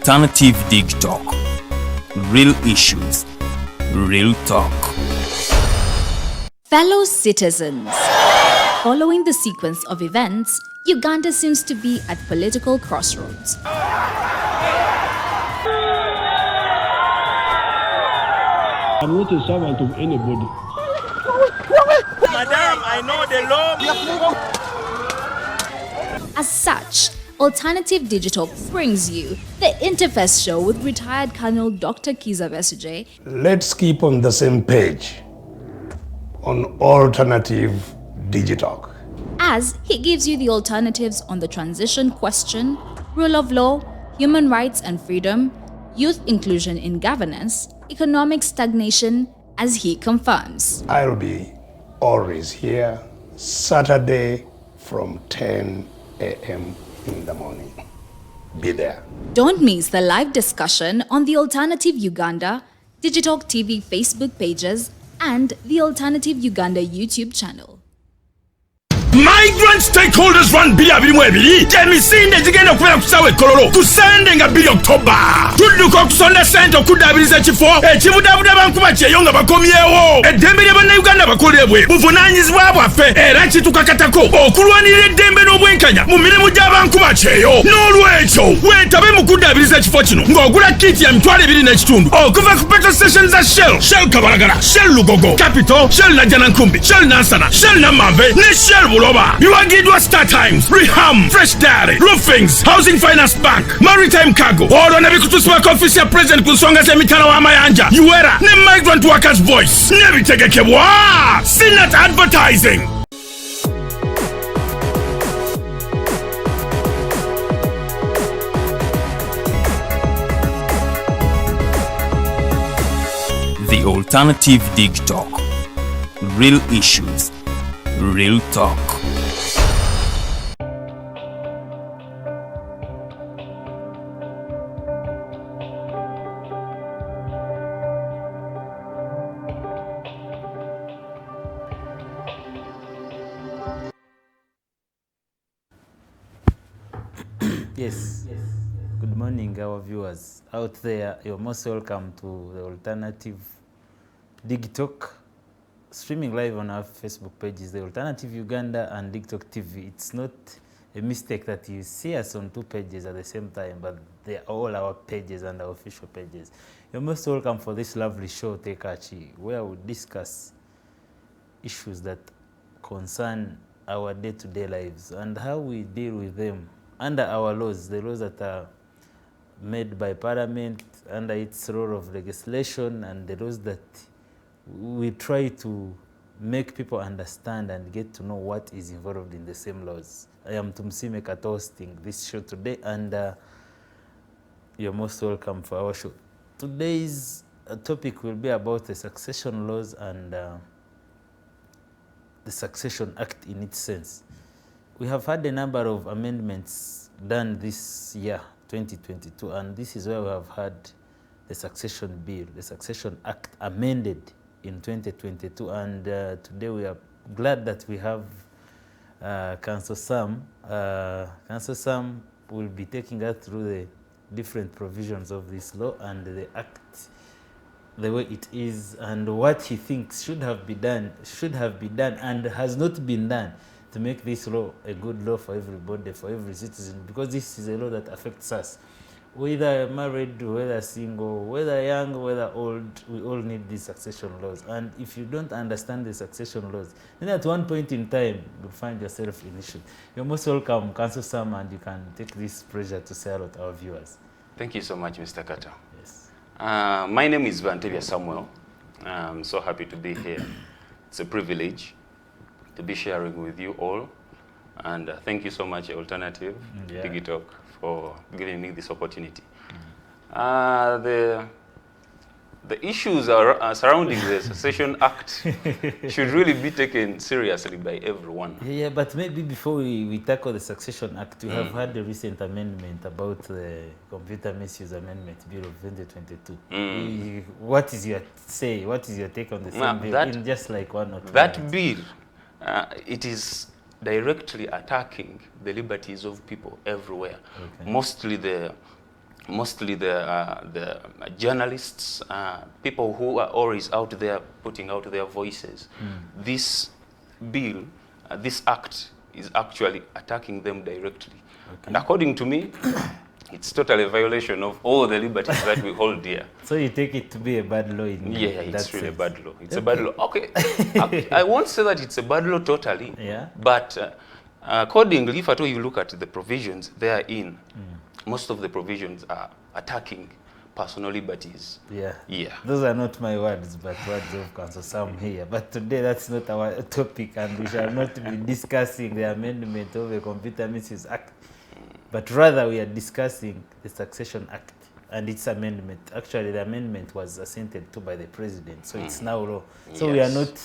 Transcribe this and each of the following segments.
Alternative Dig Talk. Real issues, real talk. Fellow citizens, following the sequence of events, Uganda seems to be at political crossroads. I'm not a servant of anybody. Madam, I know the law. As such, Alternative Digital brings you the Interface Show with retired Colonel Dr. Kiza Besuje. Let's keep on the same page on Alternative Digital, As he gives you the alternatives on the transition question, rule of law, human rights and freedom, youth inclusion in governance, economic stagnation, as he confirms. I'll be always here Saturday from 10 a.m. in the morning. Be there. Don't miss the live discussion on the Alternative Uganda, Digital TV Facebook pages, and the Alternative Uganda YouTube channel. Migrant stakeholders run bibino ebiri emisinde zigenda okubeera ku ssaawa ekkololo ku Sande nga 2 October. Tudduka okusonda ssente okuddaabiriza ekifo ekibudaabuda bankuba kyeyo nga bakomyewo. Eddembe lya bannayuganda bakolebwe buvunaanyizibwa bwaffe era kitukakatako okulwanirira eddembe n'obwenkanya mu mirimu gy'abankuba kyeyo. N'olwekyo weetabe mu kuddaabiriza ekifo kino ng'ogula kiti ya $2.5 okuva ku petrol station za Shell Kabalagala, Shell Lugogo, Capital, Shell Najjanankumbi, Shell Nansana, Shell Namave ne Shell Buloba. Biwagidwa Star Times, Reham, Fresh Dairy, Roofings, Housing Finance Bank, Maritime Cargo. Olwo ne bikutusibako ofisi ya President ku nsonga z'emitala w'amayanja, UERA ne Migrant Workers Voice. Nebitegekebwa Sinat Advertising. The Alternative Dig Talk. Real issues, real talk. Yes. Good morning, our viewers out there. You're most welcome to the Alternative DigTalk, streaming live on our Facebook pages, the Alternative Uganda and DigTalk TV. It's not a mistake that you see us on 2 pages at the same time, but they are all our pages and our official pages. You're most welcome for this lovely show, Teeka, where we discuss issues that concern our day-to-day lives and how we deal with them under our laws, the laws that are made by Parliament under its role of legislation, and the laws that we try to make people understand and get to know what is involved in the same laws. I am Tumsime Kato hosting this show today, and you're most welcome for our show. Today's topic will be about the succession laws and the Succession Act in its sense. We have had a number of amendments done this year, 2022, and this is where we have had the Succession Bill, the Succession Act amended in 2022, and today we are glad that we have Council Sam. Council Sam will be taking us through the different provisions of this law and the act, the way it is, and what he thinks should have been done and has not been done to make this law a good law for everybody, for every citizen, because this is a law that affects us. Whether married, whether single, whether young, whether old, we all need these succession laws. And if you don't understand the succession laws, then at one point in time, you'll find yourself in issue. You're most welcome, Council Sam, and you can take this pleasure to say hello to our viewers. Thank you so much, Mr. Kata. Yes. My name is Vantevia Samuel. I'm so happy to be here. It's a privilege to be sharing with you all. And thank you so much, Alternative DigTalk, for giving me this opportunity. The issues surrounding the Succession Act should really be taken seriously by everyone. Yeah, but maybe before we tackle the Succession Act, we have had a recent amendment about the Computer Misuse Amendment Bill of 2022. What is your say? What is your take on the same bill in just like 1 or 2 That bill, it is directly attacking the liberties of people everywhere. Okay. Mostly the mostly the journalists, people who are always out there putting out their voices. This bill, this act is actually attacking them directly. Okay. And according to me, it's totally a violation of all the liberties that we hold dear. So you take it to be a bad law in it's really a bad law. It's a bad law. Okay, I won't say that it's a bad law totally, but accordingly, if at all you look at the provisions therein, most of the provisions are attacking personal liberties. Those are not my words, but words of Council Sam here. But today that's not our topic, and we shall not be discussing the amendment of the Computer Misuse Act, but rather we are discussing the Succession Act and its amendment. Actually, the amendment was assented to by the President, so it's now law. So we are not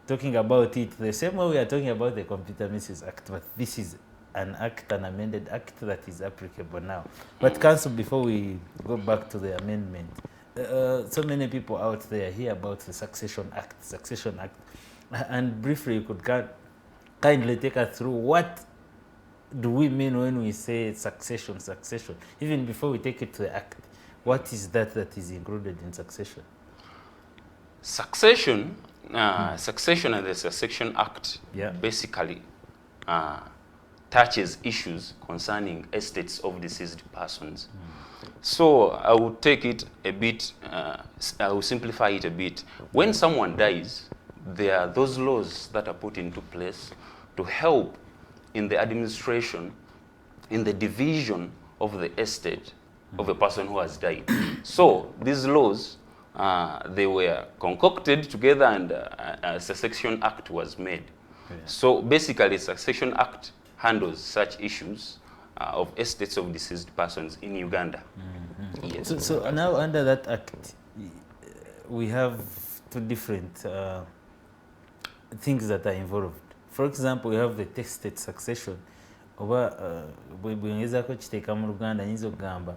talking about it the same way we are talking about the Computer Misuse Act, but this is an act, an amended act that is applicable now. But Council, before we go back to the amendment, so many people out there hear about the Succession Act, and briefly you could kindly take us through what do we mean when we say succession, even before we take it to the act. What is that is included in succession? Succession and the Succession Act basically touches issues concerning estates of deceased persons. So I will take it a bit, I will simplify it a bit. When someone dies, there are those laws that are put into place to help in the administration, in the division of the estate of a person who has died. So these laws, they were concocted together, and a Succession Act was made. So basically, Succession Act handles such issues of estates of deceased persons in Uganda. So now under that act, we have two different things that are involved. For example, we have the tested succession. Oba bwengezako kiteeka mu Luganda nyinza okugamba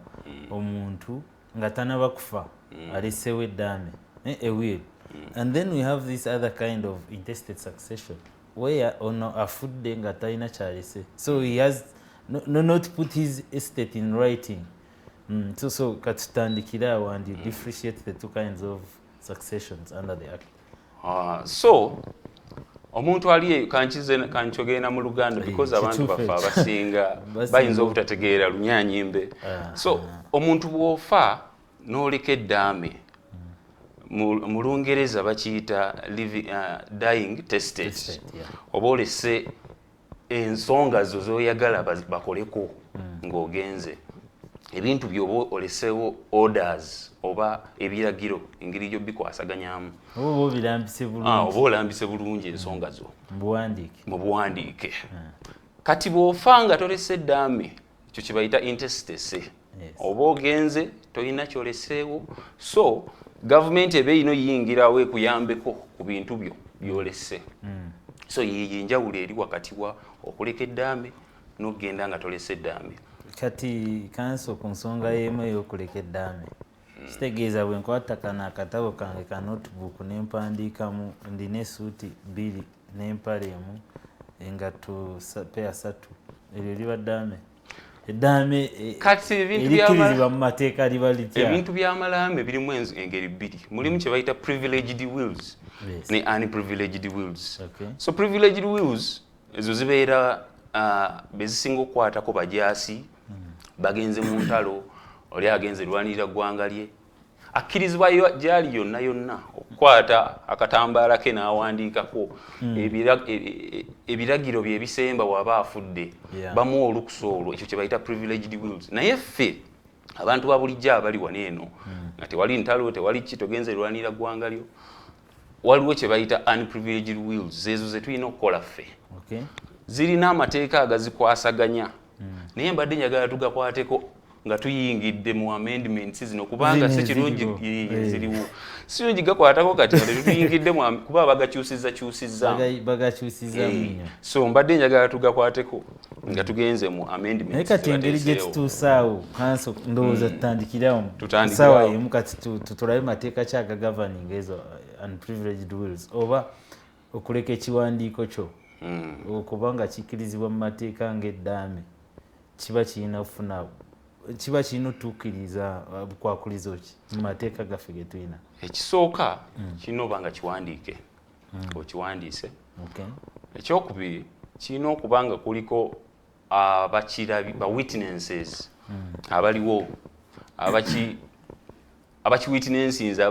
omuntu nga tanaba kufa alesewo eddaame a will. And then we have this other kind of intestate succession where ono afudde nga talina kyalese, so he has not put his estate in writing. So katutandikira awo, and you differentiate the two kinds of successions under the act. So omuntu ali kankyogenda mu Luganda because abantu bafa abasinga bayinza obutategeera lunyanyimbe. So omuntu bw'ofa n'oleka eddaame, mu Lungereza bakiyita dying testate, oba olese ensonga zo zoyagala bakoleko ng'ogenze, ebintu by'oba olesewo orders oba ebiragiro engeri gyo bikwasaganyamu, oba olambise bulungi ensonga zo mu buwandiike. Kati bw'ofa nga tolese eddaame, ekyo kye bayita intestacy, oba ogenze tolina kyoleseewo, so gavumenti eba erina yingirawo ekuyambeko ku bintu byo byolese. So yeyo enjawulo eri wakati wa okuleka eddaame n'okugenda nga tolese eddaame. Kati kanso ku nsonga y'emu ey'okuleka eddaame, kitegeeza bwe nkwata kano akatabo kange ka notebook ne mpandiikamu ndina essuuti 2 n'empale emu, engatto peya 3, eryo liba ddaame. Eddaame erikkirizibwa mu mateeka liba litya? Ebintu by'amalaame birimu engeri 2. Mulimu kye bayita privileged wills ne unprivileged wills. So privileged wills ezo zibeera bezisinga okukwatako bajaasi, bagenze mu ntalo, oli agenze lwanirira ggwanga lye, akkirizibwa gyali yonna yonna okukwata akatambaala ke n'awandiikako ebiragiro bye ebisemba bw'aba afudde, bamuwa olukusa olwo. Ekyo kye bayita privileged wills. Naye ffe abantu ba bulijjo abali wano eno nga tewali ntalo, tewali ki, togenze lwanirira ggwanga lyo, waliwo kye bayita unprivileged wills. Ezo ze tulina okukola ffe. Zirina amateeka agazikwasaganya, naye mbadde njagala tugakwateko nga tuyingidde mu amendments zino, kubanga si kirungi ziriwo, si kirungi gakwatako kati nga tuyingidde kuba bagakyusizza nnyo. So mbadde njagala tugakwateko nga tugenze mu amendments. Naye kati engeri gye tutuusaawo kanso ndowooza tutandikirawo ssaawa emu, kati tulabe mateeka ki agagavaninga ezo unprivileged wills, oba okuleka ekiwandiiko kyo okubanga kikkirizibwa mu mateeka ng'eddaame kiba kirina kufuna kiba kirina otuukiriza bukwakulizo ki mu mateeka gaffe ge tulina? Ekisooka kirina oba nga kiwandiike, okiwandiise. Ekyokubiri kirina okuba nga kuliko abakirabi ba witnesses abaliwo abakiwitnessinze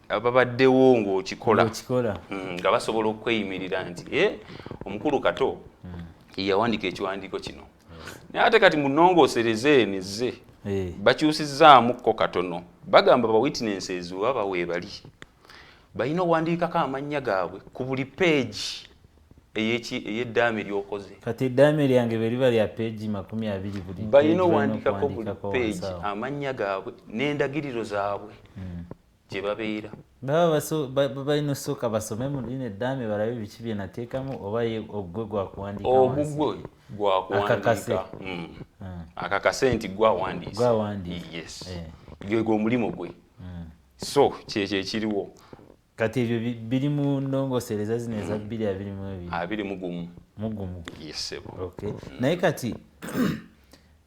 ababaddewo ng'okikola nga basobola okweyimirira nti omukulu Kato yawandiika ekiwandiiko kino. Naye ate kati mu nnongoosereze enizze bakyusizzaamuko katono, bagamba ba witnesses baba weebali balina owandiikako amannya gaabwe ku buli peegi ey'eddaame ly'okoze. Kati eddaame lyange bwe liba lya peegi 20 buli balina owandiikako buli peegi amannya gaabwe n'endagiriro zaabwe gye babeera. Baba balina osooka basome mu lino eddaame balabe biki bye nateekamu oba ogwe gwakuwandiika ogugwe gwakuwandiika akakase nti gwawandiise. Yes, gwe omulimu gwe. So kyekyo ekiriwo. Kati ebyo biri mu nnongoosereza zino eza 2021 mugumu. Yes sebo. Okay. Naye kati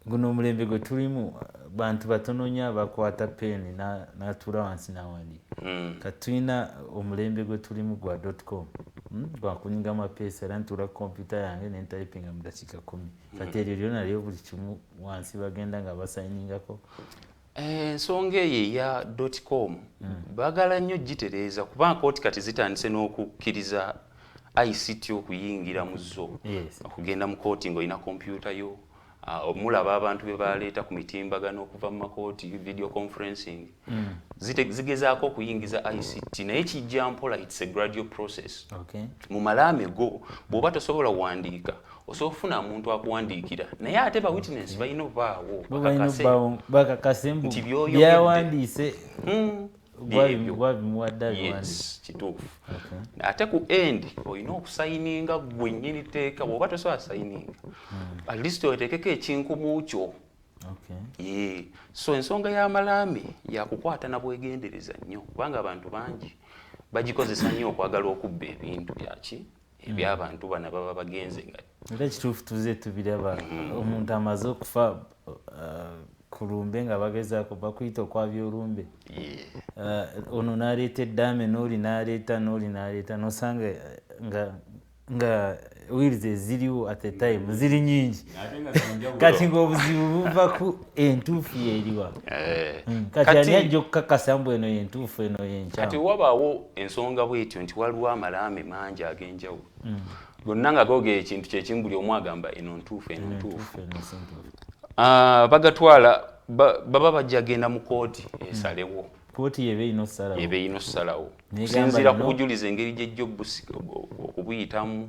guno omulembe gwe tulimu bantu batono nnyo abakwata peeni n'atuula wansi n'awandiika. Kati tulina omulembe gwe tulimu gwa .com gwakunyinga amapeesa era ntuula kompyuta yange ne ntypinga mu dakiika 10. Kati eryo lyona lyo buli kimu wansi bagenda nga basayiningako. Ensonga eyo eya .com baagala nnyo gitereeza kubanga kooti kati zitandise n'okukkiriza ICT okuyingira mu zo okugenda mu kooti ng'olina kompyuta yo. Omulaba abantu be baleeta ku mitimbagano okuva mu makooti video conferencing zigezaako okuyingiza ICT naye kijja mpola, it's a gradual process. Mu malaame go bw'oba tosobola kuwandiika osobola okufuna omuntu akuwandiikira naye ate ba witness balina obaawo bakakase nti byawandiise yes kituufu. Ate ku end olina okusayininga gwe nnyini tteeka bw'oba tosobola sayininga at least oteekeko ekinkumu kyo. So ensonga y'amalaame yakukwata na bwegendereza nnyo kubanga abantu bangi bagikozesa nnyo okwagala okubba ebintu byaki eby'abantu bana baba bagenze nga era kituufu tuze tubiraba omuntu amaze okufa ku lumbe nga bagezaako bakuyita okwabya olumbe. Ono n'aleeta eddaame n'oli n'aleeta n'osanga nga wheels eziriwo at the time ziri nyingi kati ng'obuzibu buva ku entuufu yeeriwa. Kati ani ajja okukakasa mbu eno yentuufu eno yenkyamu. Kati wabaawo ensonga bwetyo nti waliwo amalaame mangi ag'enjawulo gonna nga googera ekintu kyekimu buli omu agamba eno ntuufu eno ntuufu. Bagatwala baba bajja genda mu kooti esalewo. Kooti yebe ino osalawo kusinziira ku bujulizi engeri gy'ejja okubuyitamu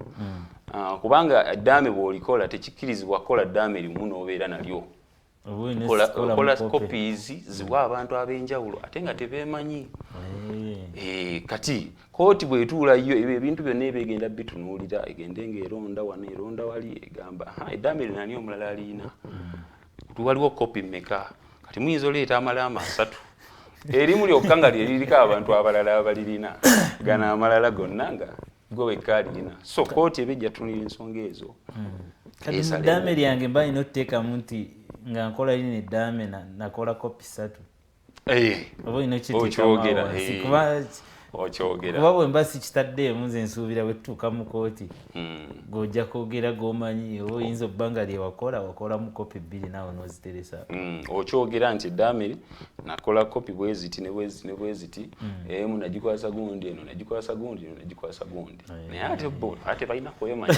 kubanga eddaame bw'olikola tekikkirizibwa kukola ddaame limu n'obeera nalyo. Okola copies ziwa abantu ab'enjawulo ate nga tebeemanyi. Kati kooti bw'etuulayo ebyo ebintu byonna ebigenda bitunuulira egende ng'eronda wano eronda wali egamba eddaame lino ani omulala alina waliwo kopi mmeka. Kati muyinza oleeta amalaama 3 erimu lyokka nga lyeririko abantu abalala abalirina gano amalala gonna nga gwe wekka alirina. So kooti eba ejja tunulira ensonga ezo. Kati mu ddaame lyange mba nina okuteekamu nti nga nkola lino eddaame nakola kopi 3. Oba olina okiteekamu kuba bwe mba sikitaddeemu nze nsuubira bwe tutuuka mu kooti ng'ojja kwogera g'omanyi oba oyinza obba nga wakola mu kopi 2 naawe n'oziteresa. Okyogera nti eddaame nakola kopi bwe ziti ne bwe ziti emu nagikwasa gundi eno nagikwasa gundi eno nagikwasa gundi naye ate balina kwemanya.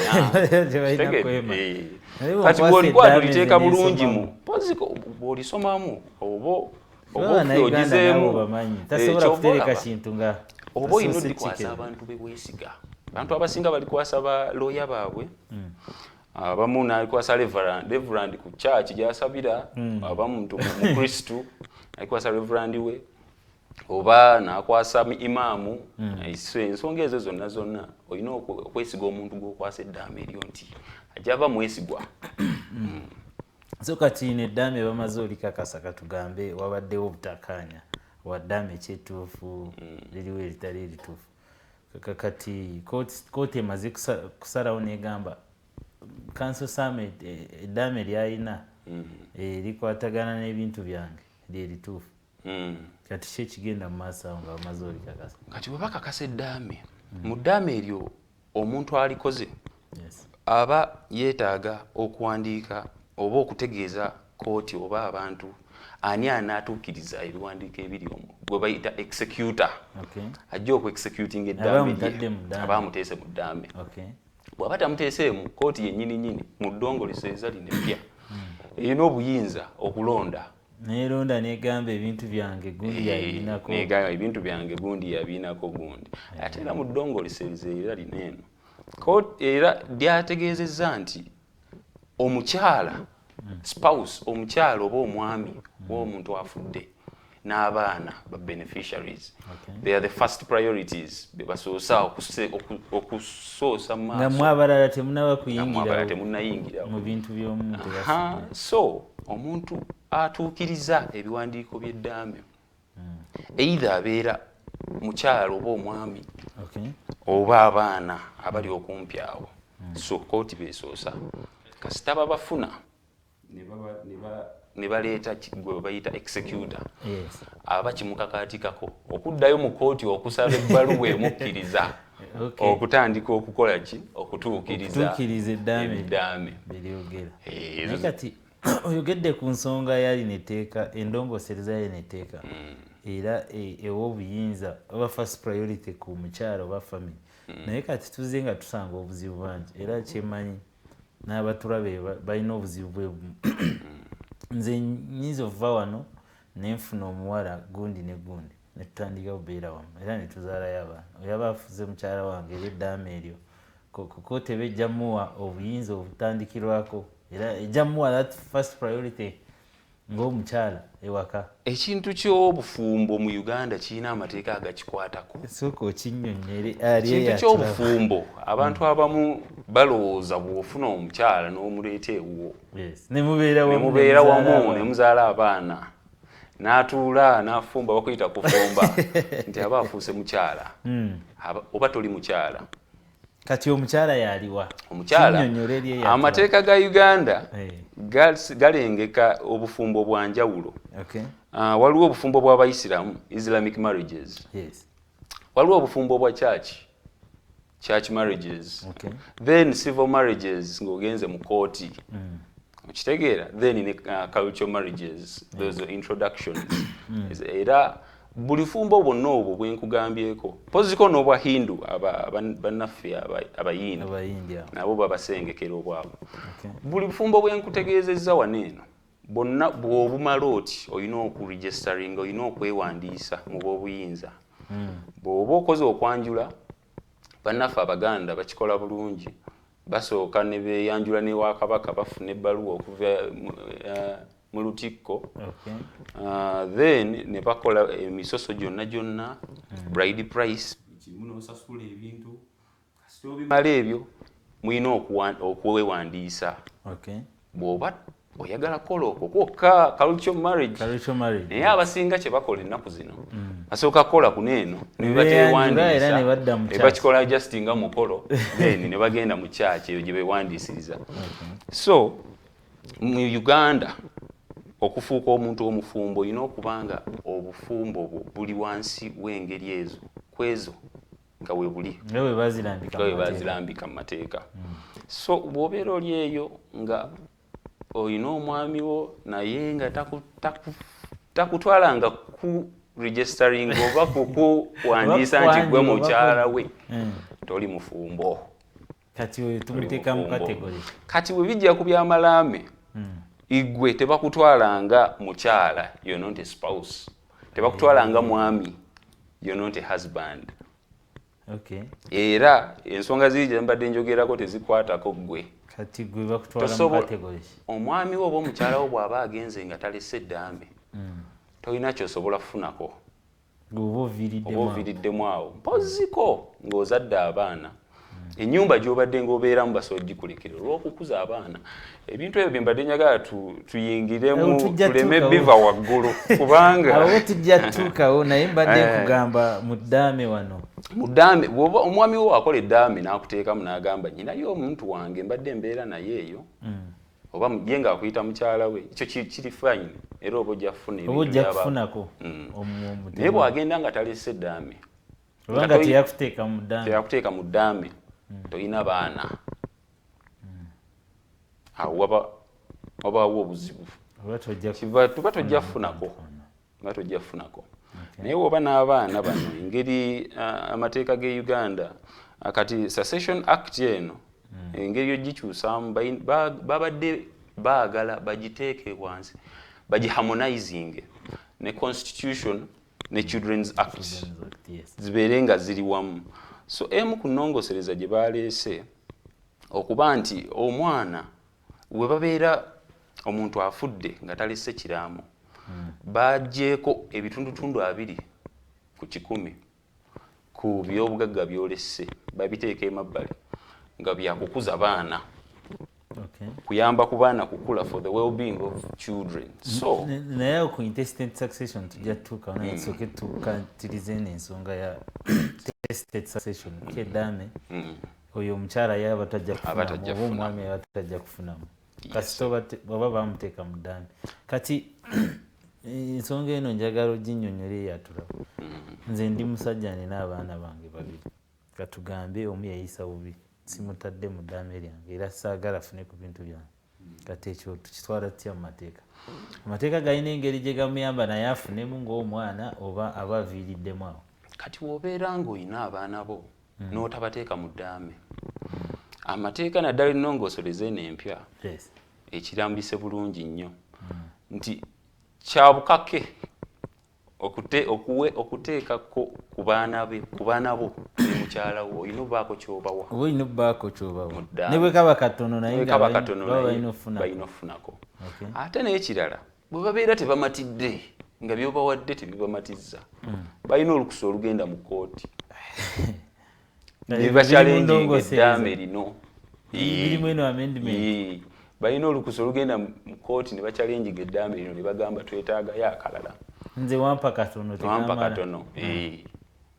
Kati bw'olikwata oliteeka bulungi mu bw'olisomamu oba ofyogizeemu tasobola kutereka kintu nga oba olina odikwasa abantu beweesiga. Abantu abasinga balikwasa ba looya baabwe abamu n'alikwasa reverand ku church gy'asabira abamu mu Kristu alikwasa reverand we oba n'akwasa imaamu. Ensonga ezo zonna olina okwesiga omuntu gw'okwasa eddaame eryo nti ajja aba mwesigwa. So kati n'eddaame bamaze olikakasa katugambe wabaddewo obutakkaanya waddaame ekyetuufu liriwo eritali erituufu. Kati kooti emaze kusalawo n'egamba council summit eddaame lyalina likwatagana n'ebintu byange lyerituufu kati ki ekigenda mu maaso awo nga bamaze olikakasa kati bwe bakakasa eddaame mu ddaame eryo omuntu alikoze aba yeetaaga okuwandiika oba okutegeeza kooti oba abantu ani anaatuukiriza ebiwandiiko ebiri omwo gwe bayita executor ajja oku-executing eddaame aba amuteese mu ddaame bw'aba tamuteeseemu kooti yennyini mu ddongoleseza lino eppya erina obuyinza okulonda neeronda negamba ebintu byange gundi yabinako negamba ebintu byange gundi yabinako gundi ate era mu ddongoleseza era lino eno era lyategeezezza nti omukyala spouse omukyala oba omwami w'omuntu afudde n'abaana ba beneficiaries they are the first priorities bebasoosa okusoosa mu maaso nga mwe abalala temunnayingirawo mu bintu by'omuntu so omuntu atuukiriza ebiwandiiko by'eddaame either abeera mukyala oba omwami oba abaana abali okumpi awo so kooti beesoosa kasita babafuna ne baleeta gwe bayita executor aba kimukakaatikako okuddayo mu kooti okusaba ebbaluwa emukkiriza okutandika okukola ki okutuukiriza eddaame beryogera naye kati oyogedde ku nsonga yali neteeka endongosereza yali neteeka era ewa obuyinza oba first priority ku mukyalo oba family naye kati tuzze nga tusanga obuzibu bangi era kyemanyi n'abatulabe balina obuzibu bwe bumu nze nyinza okuva wano nenfuna omuwala gundi ne gundi netutandika okubeera wamu era netuzaalayo abaana oyaba afuze mukyala wange era eddaame eryo kote bejja muwa obuyinza obutandikirwako era ejja muwa that first priority ng'omukyala ewaka ekintu ky'obufumbo mu Uganda kirina amateeka agakikwatako sooka okinnyonnyere ekintu ky'obufumbo abantu abamu balowooza bw'ofuna omukyala n'omuleeta ewuwo nemubeera wamu nemuzaala abaana n'atuula n'afumba bakuyita kufumba nti aba afuuse mukyala oba toli mukyala kati omukyala yaliwa omukyala amateeka ga Uganda galengeka obufumbo bwa njawulo waliwo obufumbo bw'abayisiramu Islamic marriages waliwo obufumbo bwa church marriages then civil marriages ng'ogenze mu kooti okitegeera then ne cultural marriages those are introductions era buli fumbo bwonna obwo bwenkugambyeko poziko n'obwa hindu bannaffe abayindi nabo babasengekera obwabo buli bufumbo bwenkutegeezezza wano eno bonna bw'obumala oti olina okuregisteringa olina okwewandiisa mu bw'obuyinza bw'oba okoze okwanjula bannaffe abaganda bakikola bulungi basooka ne beeyanjula n'ewa kabaka bafuna ebbaluwa okuva mu lutikko then ne bakola emisoso gyonna bride price kimu n'osasula ebintu kasita obimala ebyo mulina okwewandiisa bw'oba oyagala kukola okwo kwokka cultural marriage naye abasinga kye bakola ennaku zino basooka kukola kuno eno ne bateewandiisa ne bakikola just nga mukolo then ne bagenda mu kyaki eyo gye beewandiisiriza so mu Uganda okufuuka omuntu omufumbo olina okubanga obufumbo bwo buli wansi w'engeri ezo kwezo nga we buli nga we bazirambika mu mateeka so bw'obeera oli eyo nga olina omwami wo naye nga takutwalanga ku registering oba kukuwandiisa nti gwe mukyala we toli mufumbo kati bwe bijja ku by'amalaame igwe tebakutwalanga mukyala you're not a spouse tebakutwalanga mwami you're not a husband era ensonga ziri mbadde njogerako tezikwatako gwe kati gwe bakutwala mu category omwami wo oba omukyala wo bw'aba agenze nga talese eddaame tolina kyosobola kufunako oba oviiriddemu awo mpoziko ng'ozadde abaana ennyumba gy'obadde ng'obeeramu basobola gikulekera olw'okukuza abaana ebintu ebyo bye mbadde njagala tuyingiremu tuleme biva waggulu kubanga awo tujja tutuukawo naye mbadde nkugamba mu ddaame wano mu ddaame bw'oba omwami wo akola eddaame n'akuteekamu n'agamba nyinayo omuntu wange mbadde mbeera naye eyo oba mjenga akuyita mukyala we ekyo kiri fine era obojja kufuna ebintu obojja kufunako naye bwagenda nga talese ddaame obanga teyakuteeka mu ddaame toyina baana awo wabaawo obuzibu tuba tojja kufunako naye woba n'abaana bano engeri amateeka g'e Uganda kati Succession Act eno engeri yogikyusaamu babadde baagala bagiteeke wansi bagiharmonizing ne Constitution ne Children's Act zibeere nga ziri wamu. So emu ku nnongosereza gye baleese okuba nti omwana we babeera omuntu afudde nga talisse kiraamo bagyeko ebitundutundu 2 ku 100 ku byobugagga byolesse babiteeka emabbali nga byakukuza baana kuyamba ku baana kukula for the well-being of children. So naye ku intestate succession tujja tutuuka nasoke tukatirize n'ensonga ya intestate succession keddaame oyo omukyala yaba tajja kufunamu omwami yaba tajja kufunamu kasita oba bamuteeka mu ddaame kati ensonga eno njagala oginnyonnyole eyatula nze ndi musajja nina abaana bange 2 katugambe omu yayisa bubi simutadde mu ddaame lyange era saagala afune ku bintu byange kati ekyo tukitwala tutya mu mateeka amateeka galina engeri gye gamuyamba naye afunemu ng'omwana oba aba aviiriddemu awo kati wobeera ng'olina abaana bo n'otabateeka mu ddaame amateeka naddala ennongosoleze eno empya ekirambise bulungi nnyo nti kyabukake okuteekako ku baana bo ne mukyala wo olina obbaako kyobawa ne bwe kaba katono naye balina okufunako ate n'ekirala bwe babeera tebamatidde nga byobawadde tebibamatizza balina olukusa olugenda mu kooti nebakyalenjinga eddaame lino balina olukusa olugenda mu kooti ne bakyalenjinga eddaame lino ne bagamba twetaagayo akalala nze wampa katono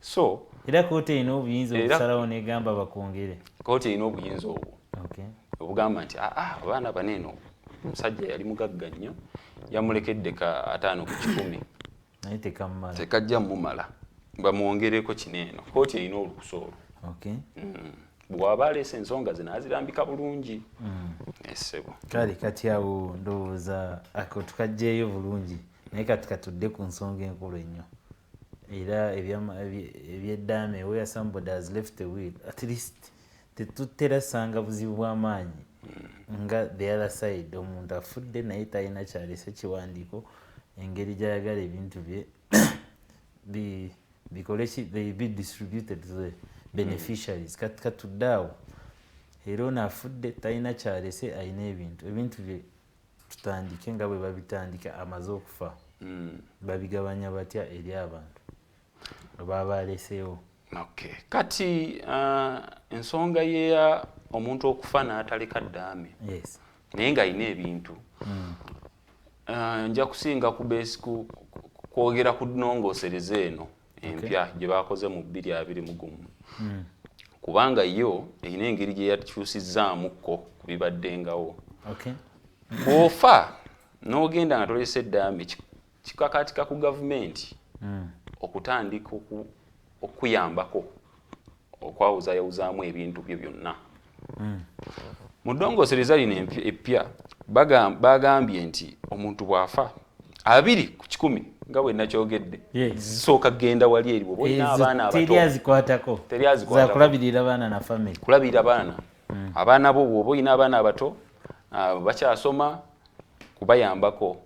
so era kooti erina obuyinza okusalawo negamba bakwongere kooti erina obuyinza obwo obugamba nti abaana baneeno omusajja yali mugagga nnyo yamulekedde ka 5 ku 100 naye tekajja mumala bamwongereko kineeno kooti erina olukusa olwo bw'aba aleese ensonga zinaazirambika bulungi esebo kale kati awo ndowooza ako tukajjeeyo bulungi naye kati katudde ku nsonga enkulu ennyo era ebyeddaame where somebody has left a will at least tetutera sanga buzibu bw'amaanyi nga the other side omuntu afudde naye talina kyalese kiwandiiko engeri gyayagala ebintu bye bikole be distributed to the beneficiaries katudde awo era ono afudde talina kyalese alina ebintu bye tutandike nga bwe babitandika amaze okufa babigabanya batya eri abantu baba aleseewo kati ensonga yeya omuntu okufa n'ataleka ddaame naye ng'alina ebintu nja kusinga kwogera ku nnongosereza eno empya gye bakoze mu 2021 kubanga yo erina engeri gye yakyusizzaamuko ku bibaddengawo bw'ofa n'ogenda nga tolese eddaame kikakatika ku gavumenti okutandika okuyambako okwawuzayawuzaamu ebintu byo byonna mu ddongosereza lino eppya bagambye nti omuntu bw'afa 2 ku 100 nga bwe nakyogedde zisooka kgenda wali eri bwoba olina abaana abato zakulabirira baana na family kulabirira baana abaana bo bwoba olina abaana abato bakyasoma kubayambako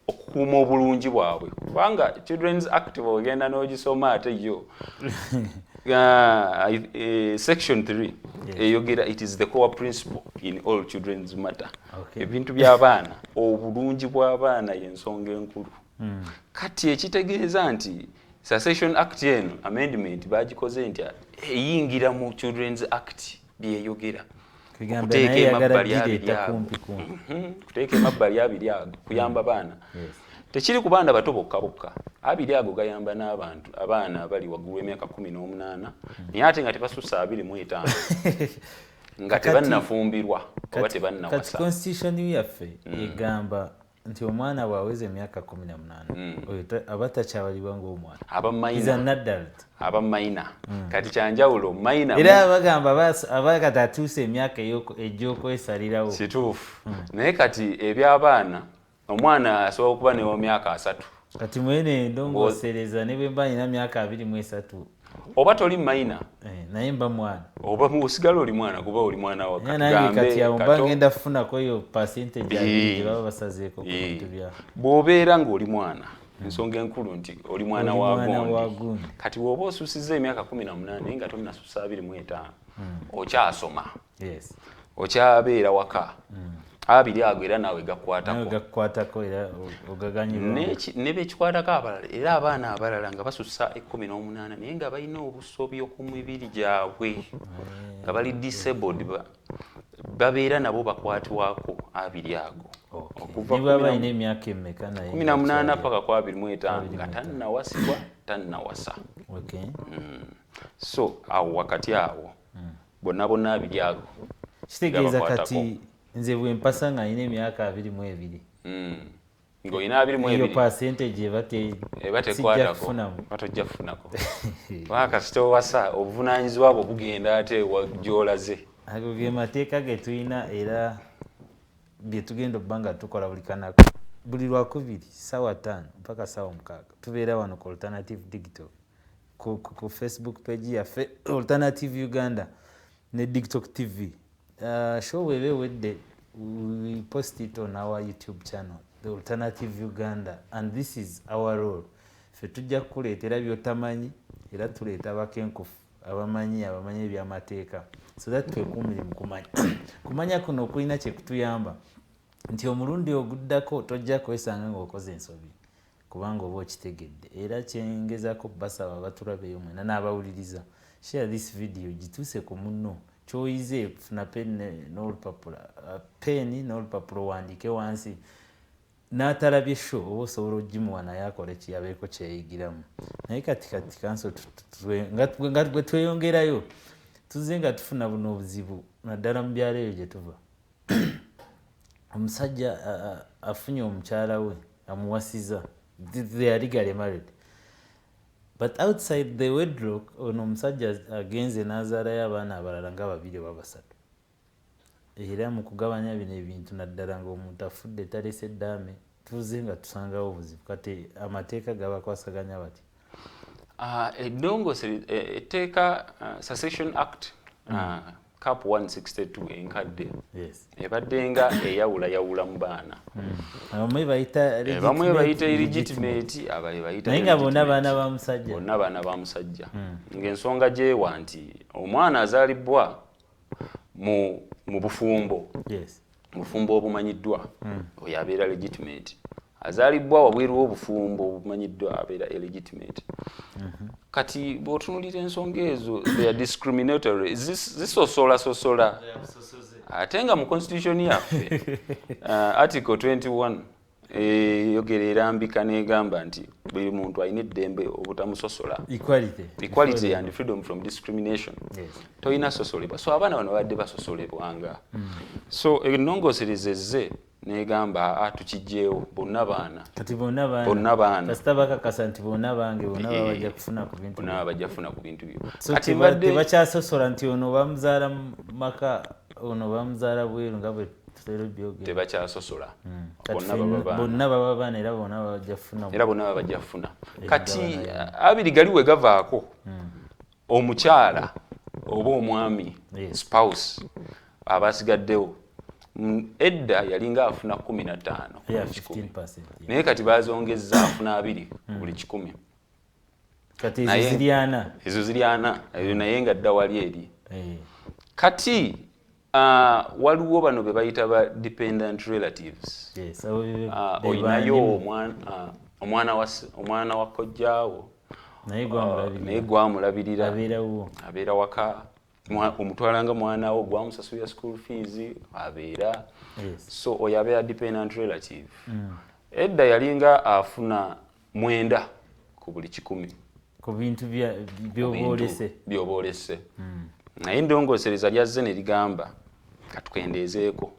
okukuuma obulungi bwabwe kubanga Children's Act bw'ogenda n'ogisoma ate yo section 3 eyogera it is the core principle in all children's matter ebintu by'abaana obulungi bw'abaana y'ensonga enkulu kati ekitegeeza nti Succession Act eno amendment bagikoze nti eyingira mu Children's Act byeyogera kuteeka emabbali abiri ago kuyamba baana tekiri ku baana bato bokka abiri ago gayamba n'abantu abaana abali waggulu w'emyaka 18 naye ate nga tebasussa 25 nga tebannafumbirwa oba tebannawasa. Kati constitution yaffe egamba nti omwana bw'aweza emyaka 18 oyo aba takyabalibwa ng'omwana. Aba mayina. Kati kyanjawulo mayina. Era bagamba abakati atuuse emyaka egy'okwesalirawo. Kituufu. Naye kati eby'abaana omwana asobola okuba ne wa myaka 3. Kati mwene ndongoosereza ne bwe mba nina myaka 23. Oba toli mayina naye mba mwana oba osigala oli mwana kuba oli mwana wa kati awo mba ngenda kufunako eyo percentage gye baba basazeeko ku bintu bya bw'obeera ng'oli mwana ensonga enkulu nti oli mwana wa gundi. Kati bw'oba osusiza emyaka 18 naye nga tonnasusa 25 okyasoma okyabeera waka abiri ago era naawe gakwatako era ogaganyirwa ne bekikwatako abalala era abaana abalala nga basusa 18 naye nga balina obusobi ku mibiri gyabwe nga bali disabled babeera nabo bakwatibwako abiri ago okuva balina emyaka emmeka naye 18 paka ku 25 nga tannawasibwa tannawasa. So awo wakati awo bonna abiri ago kitegeeza kati nze bwe mpasa nga nina emyaka 22 ng'olina 22 iyo percentage eba tekwatako batojja kufunako wakasita owasa obuvunaanyizibwa bwo bugenda ate gy'olaze. Ago ge mateeka ge tulina era bye tugenda obba nga tukola buli kanako buli Lwakubiri ssaawa 5 mpaka ssaawa 6 tubeera wano ku Alternative Digital ku Facebook page yaffe Alternative Uganda ne TikTok TV. Show webewedde we post it on our YouTube channel the Alternative Uganda and this is our role. Ffe tujja kukuleetera by'otamanyi era tuleeta abakenkufu abamanyi ebyamateeka so that twekuumire mu kumanya kuno okulina kye kutuyamba nti omulundi oguddako tojja kwesanga ng'okoze ensobi kubanga oba okitegedde. Era kyengezako basaba abatulabeyo mwena n'abawuliriza share this video gituuse ku munno choize funa pen n'olupapula wandiike wansi n'atalabye show oba osobola ogimuwa naye akole kiyabeeko kyeyigiramu. Naye kati kanso nga bwe tweyongerayo tuzze nga tufuna buno obuzibu naddala mu byalo eyo gye tuva. Omusajja afunye omukyala we amuwasiza they are legally married but outside the wedlock ono omusajja agenze n'azaalayo abaana abalala nga 2 oba 3 era mu kugabanya bino ebintu naddala ng'omuntu afudde talese ddaame tuze nga tusangawo obuzibu. Kati amateeka gabakwasaganya bati eddongose etteeka Succession Act Cap 162 enkadde ebaddenga eyawulayawula mu baana bamwe bayita illegitimate abalala bayita naye nga bonna baana ba musajja ng'ensonga gyewa nti omwana azaalibwa mu bufumbo bufumbo obumanyiddwa oyo abeera legitimate. Azaalibwa wabweru w'obufumbo obumanyiddwa abeera illegitimate. Kati bw'otunuulira ensonga ezo they are discriminatory zisosola ate nga mu constitution yaffe article 21 yogera erambika n'egamba nti buli muntu alina eddembe obutamusosola equality and freedom from discrimination. Toyina sosolebwa so abaana bano badde basosolebwanga so ennongooserezezze negamba tukijjeewo bonna baana kati bonna baana kasita bakakasa nti bonna bange bonna bajja kufuna ku bintu byo kati badde tebakyasosola nti ono bamuzaala maka ono bamuzaala bweru nga bwe tebakyasosola bonna baba baana era bonna bajja kufuna kati abiri gali we gavaako omukyala oba omwami spouse abasigaddewo edda yalinga afuna 15 naye kati bazongezza afuna 2 buli 100 kati ezo ziri 4 eyo naye nga dda wali eri kati waliwo bano be bayita ba dependent relatives oyinayo omwana wa kojjaawo naye gwamulabirira abeera waka omutwalanga mwana wo gwamusasulira school fees abeera so oyo abeera dependent relative. Edda yalinga afuna 9 ku buli 100 ku bintu by'oboolese naye endongosereza lyazze ne ligamba katukendeezeeko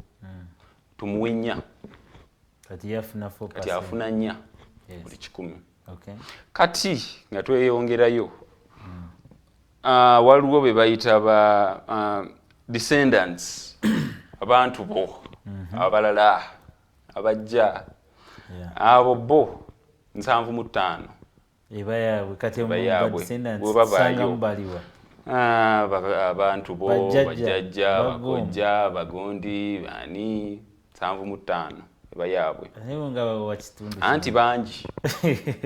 tumuwe 4 kati yafuna 4%. kati afuna 4 Yes. buli 100. Okay. Kati nga tweyongerayo waliwo be bayita ba descendants abantu bo abalala abajja abo bo 75 ebayabwe kati Ebayabwe. descendants Bwe babaayo. sanga mubaliwa abantu bo bajjajja bakojja bagondi bani 75 ebayabwe naye nga wakitundu anti bangi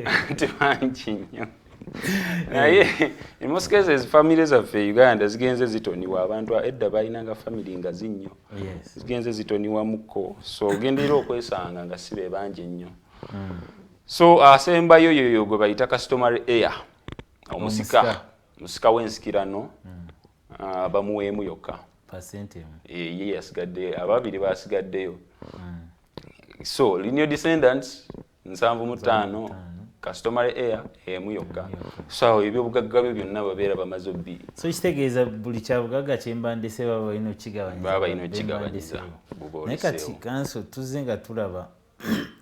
anti bangi nnyo naye in most cases family zaffe Uganda zigenze zitoniwa abantu edda balinanga family nga zinnyo Yes. zigenze zitoniwa muko so ogendera okwesanga nga sibe bangi nnyo so asembayo yoyo gwe bayita customary heir omusika w'ensikirano bamuweemu yokka percent emu. ye yasigadde ababiri basigaddeyo so lineal descendants 75 customary heir emu yokka so ebyobugagga byo byonna babeera bamaze obbi so kitegeeza buli kyabugagga kyembandise baba balina okigabanyiriza baba balina okigabanyiza naye kati kanso tuzze nga tulaba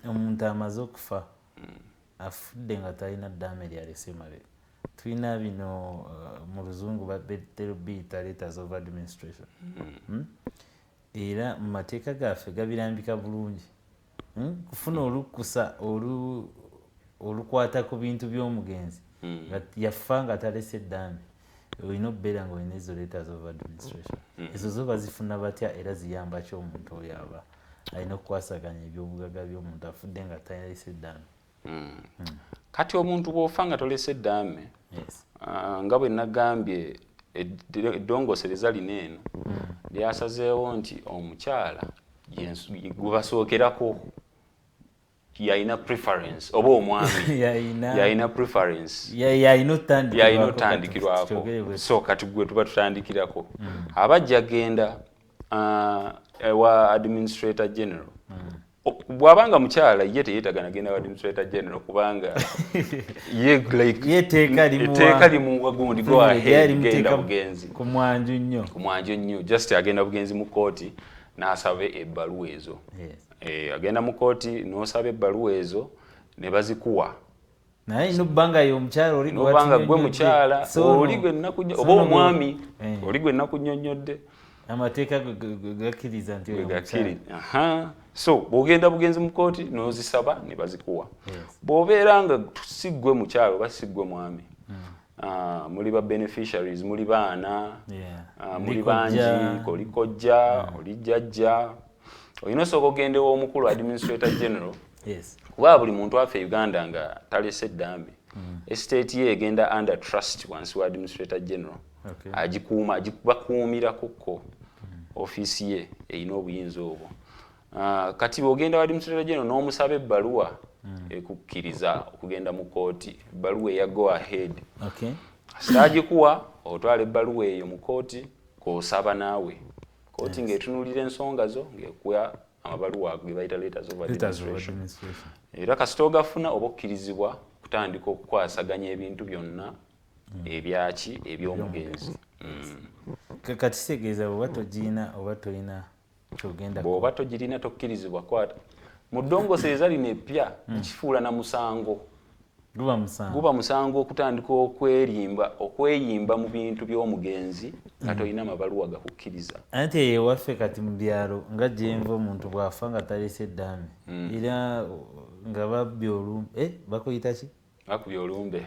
omuntu amaze okufa afudde nga talina ddaame lyalese mabega tulina bino mu luzungu biyita letters of administration era mu mateeka gaffe gabirambika bulungi kufuna olukusa olukwata ku bintu by'omugenzi nga yafa nga talese ddaame olina okubeera nga olina ezo letters of administration ezo zo bazifuna batya era ziyamba ki omuntu oyo aba alina okukwasaganya ebyobugagga by'omuntu afudde nga talese ddaame kati omuntu bw'ofa nga tolese ddaame nga bwe nagambye eddongosereza lino eno lyasazeewo nti omukyala gwebasookerako yalina preference oba omwami yalina preference yalina otandikirwako so kati gwe tuba tutandikirako abajja genda ewa administrator general bw'abanga mukyala ye teyeetagana genda wa administrator general kubanga etteeka limuwa gundi go ahead genda bugenzi ku mwanju nnyo just agenda bugenzi mu kooti n'asaba ebbaluwa ezo agenda mu kooti n'osaba ebbaluwa ezo ne bazikuwa naye nobanga y'omukyala nobanga gwe mukyala oli gwe oba omwami oli gwe nnakunnyonnyodde amateeka gakkiriza nti so bw'ogenda bugenzi mu kooti n'ozisaba ne bazikuwa bw'obeera nga si ggwe mukyala oba si ggwe mwami muli ba beneficiaries muli baana muli bangi oli kojja oli jjajja olina osooka ogende w'omukulu administrator general kuba buli muntu affe Uganda nga talese ddaame estate ye egenda under trust wansi wa administrator general agikuuma agikubakuumirakokko ofiisi ye erina obuyinza obwo kati bw'ogenda wa administrator general n'omusaba ebbaluwa ekukkiriza okugenda mu kooti ebbaluwa eya go ahead sitagikuwa otwala ebbaluwa eyo mu kooti k'osaba naawe kooti ng'etunuulira ensonga zo ng'ekuwa amabaluwa ge bayita letters of administration era kasita ogafuna oba okkirizibwa kutandika okukwasaganya ebintu byonna ebyaki eby'omugenzi kati kitegeeza bw'oba togirina oba tolina kyogenda bw'oba togirina tokkirizibwa kwata mu ddongosereza lino eppya kifuula na musango guba musango okutandika okweyimba mu bintu by'omugenzi nga tolina mabaluwa gakukkiriza anti ewaffe kati mu byalo nga gyenva omuntu bw'afa nga talese ddaame era nga babbye olumbe bakuyita ki bakubye olumbe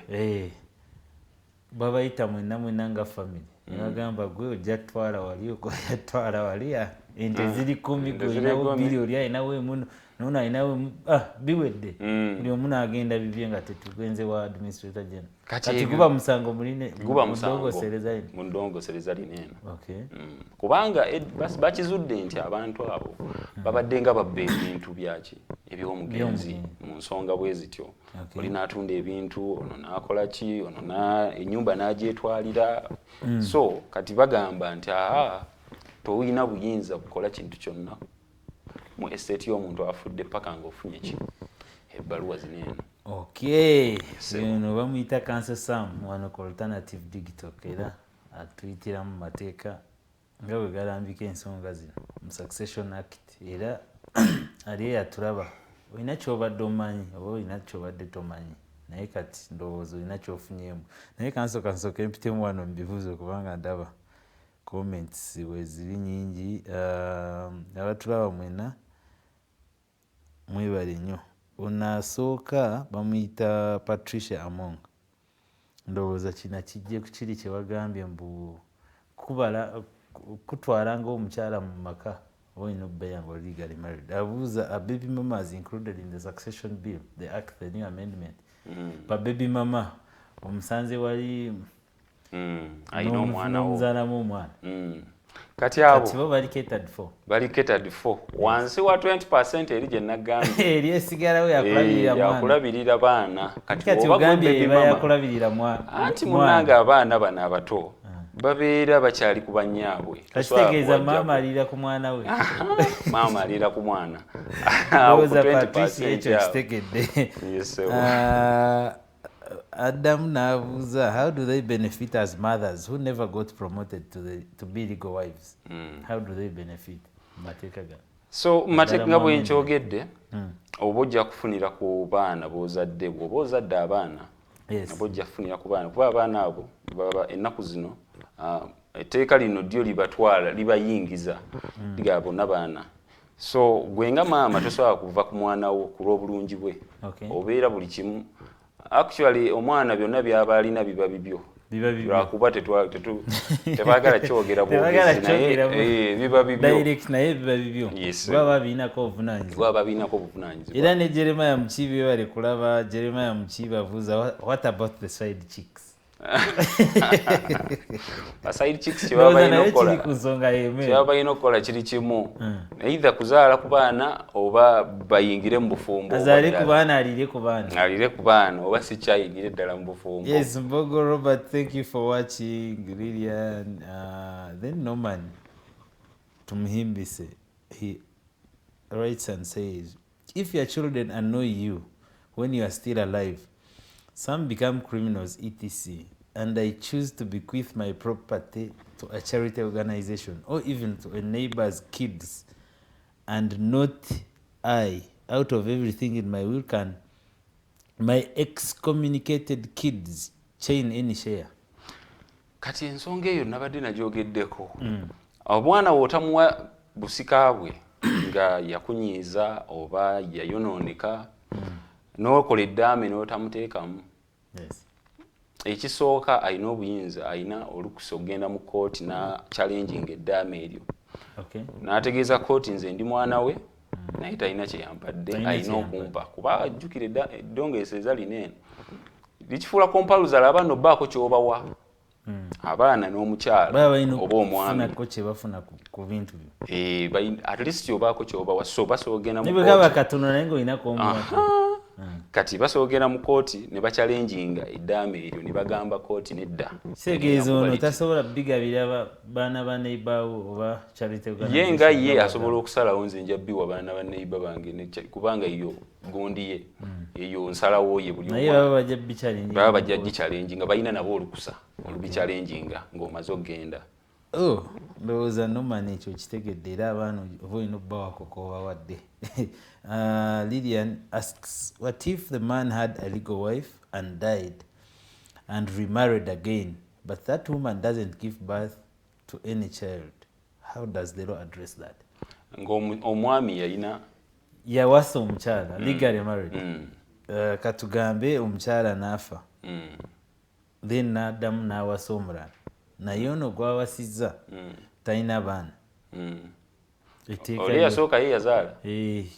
babayita mwenna nga family nebagamba gwe ojja twala wali okoya twala wali ente ziri 10 gwolinawo bbiri oli alinawo emu nono alinawo biwedde buli omu n'agenda bibye nga tetugenze wa administrator general kati guba musango mu ndongosereza lino eno kubanga bakizudde nti abantu abo babadde nga babba ebintu byaki eby'omugenzi mu nsonga bwe zityo oli n'atunda ebintu ono n'akola ki ono ennyumba n'agyetwalira so kati bagamba nti tolina buyinza bukola kintu kyonna mu estate y'omuntu afudde paka ng'ofunye ki ebbaluwa zino eno eno bamuyita Council Sam wano ku Alternative Digital era atuyitira mu mateeka nga bwe galambika ensonga zino mu Succession Act era ali yatulaba olina kyobadde omanyi oba olina kyobadde tomanyi naye kati ndowooza olina kyofunyeemu naye kansooka empitemu wano mubibuuzo kubanga ndaba comments we ziri nyingi abatulaba mwena mwebale nnyo onasooka bamuyita Patricia Among ndowooza kina kijje kiri kyewagambye mbu kubala kutwala ng'omukyala mu maka olina okubeera nga legally married. Abuuza a baby mama is included in the succession bill, the act, the new amendment. But baby mama omusanze wali ayina omwana wo n'omuzaalamu omwana kati abo bo bali catered for wansi wa 20% eri gye nagambye eri esigalawo yakulabirira baana kati ogambye eba yakulabirira mwana anti munanga abaana bano abato babeera bakyali ku bannyaabwe kitegeeza maama alira ku mwana we maama alira ku mwana ekyo kitegedde Adam n'abuuza how do they benefit as mothers who never got promoted to be legal wives? How do they benefit mateeka gano? So mateeka nga bwe nkyogedde oba ojja kufunira ku baana b'ozadde bw'oba ozadde abaana oba ojja kufunira ku baana kuba abaana abo baba ennaku zino etteeka lino ddyo libatwala libayingiza ligaba bonna baana so gwe nga maama tosobola kuva ku mwana wo ku lw'obulungi bwe obeera buli kimu actually omwana byonna byaba alina biba bibyo lwakuba tebaagala kyogera bwogezi naye biba bibyo baba biinako obuvunaanyizibwa era ne Jeremiah Mukiibi bale kulaba Jeremiah Mukiibi abuuza what about the side chicks? Side chicks kyebabalina okukola kiri kimu either kuzaala ku baana oba bayingire mu bufumbo azaale ku baana alire ku baana oba si kyayingire ddala mu bufumbo. Yes, Mbogo Robert, thank you for watching. Lilian, then Norman Tumuhimbise, he writes and says, if your children annoy you when you are still alive, some become criminals, etc. And I choose to bequeath my property to a charity organization or even to a neighbor's kids, and not I, out of everything in my will, can my excommunicated kids chain any share? Kati ensonga eyo nabadde nagyogeddeko. Omwana w'otamuwa busika bwe nga yakunyiiza oba yayonooneka n'okola eddaame n'otamuteekamu. Ekisooka alina obuyinza, alina olukusa okugenda mu kooti na challenging eddaame eryo. N'ategeeza kooti nze ndi mwana we naye talina kye yampadde, alina okumpa kuba ajjukira eddongeeseza lino likifuula kompaluzala abaana obbaako ky'obawa abaana n'omukyala oba omwami at least obaako ky'obawa so basoogera mu kati basoogera mu kooti ne bachallenginga eddaame eryo ne bagamba kooti nedda kitegeeza ono tasobola bigabira baana ba neighbor oba charity ye nga ye asobola okusalawo nze nja biwa baana ba neighbor bange kubanga iyo gondi ye eyo nsalawo ye buli naye baba bajja gichallenginga balina nabo olukusa olubichallenginga ng'omaze okgenda. Ndowooza Norman ekyo kitegedde era abaana oba olina obbawako k'obawadde. Lillian asks, what if the man had a legal wife and died and remarried again, but that woman doesn't give birth to any child? How does the law address that? Omwami yalina yawasa omukyala legally married, katugambe omukyala n'afa, then n'addamu n'awasa omulala, naye ono gwawasizza talina baana. Oli yasooka ye yazaala?